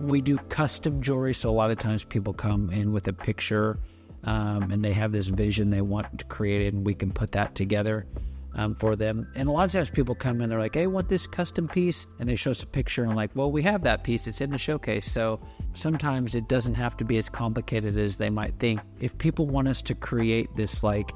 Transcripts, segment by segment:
We do custom jewelry, so a lot of times people come in with a picture and they have this vision they want to create it, and we can put that together for them. And a lot of times people come in, they're like, hey, I want this custom piece, and they show us a picture and like, well, we have that piece, it's in the showcase. So sometimes it doesn't have to be as complicated as they might think. If people want us to create this like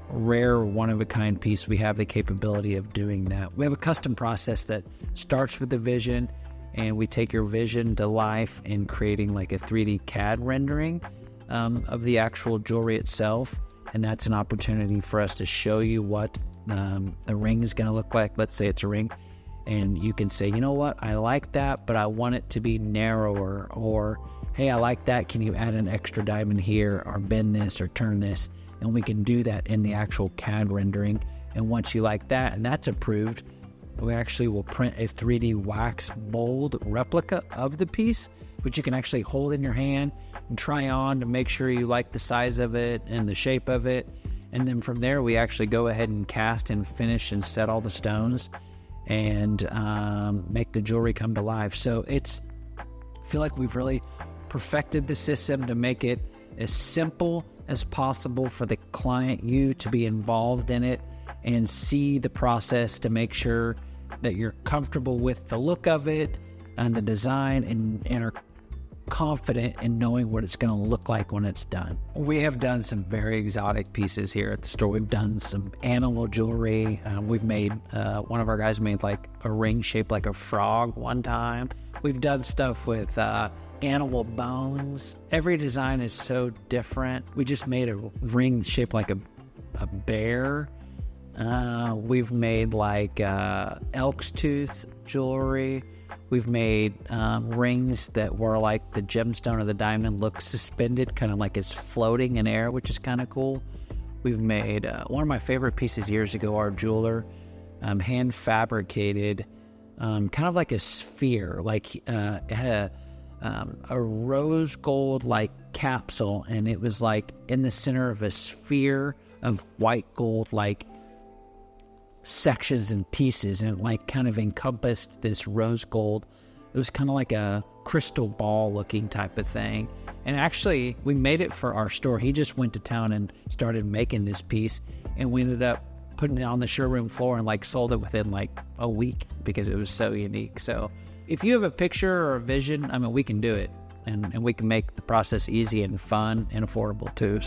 rare one-of-a-kind piece, we have the capability of doing that. We have a custom process that starts with the vision, and we take your vision to life in creating like a 3D CAD rendering of the actual jewelry itself. And that's an opportunity for us to show you what the ring is going to look like. Let's say it's a ring, and you can say, you know what, I like that, but I want it to be narrower, or hey, I like that, can you add an extra diamond here, or bend this, or turn this? And we can do that in the actual CAD rendering. And once you like that, and that's approved, we actually will print a 3D wax mold replica of the piece, which you can actually hold in your hand and try on to make sure you like the size of it and the shape of it. And then from there, we actually go ahead and cast and finish and set all the stones and make the jewelry come to life. So I feel like we've really perfected the system to make it as simple as possible for the client, you, to be involved in it and see the process to make sure that you're comfortable with the look of it and the design, and are confident in knowing what it's going to look like when it's done. We have done some very exotic pieces here at the store. We've done some animal jewelry. We've made, one of our guys made like a ring shaped like a frog one time. We've done stuff with animal bones. Every design is so different. We just made a ring shaped like a bear. We've made like elk's tooth jewelry. We've made rings that were like the gemstone of the diamond looks suspended, kind of like it's floating in air, which is kind of cool. We've made one of my favorite pieces years ago, our jeweler hand fabricated kind of like a sphere, like it had a rose gold like capsule, and it was like in the center of a sphere of white gold like sections and pieces, and it like kind of encompassed this rose gold. It was kind of like a crystal ball looking type of thing. And actually we made it for our store. He just went to town and started making this piece, and we ended up putting it on the showroom floor and like sold it within like a week because it was so unique. So if you have a picture or a vision, I mean, we can do it, and we can make the process easy and fun and affordable too.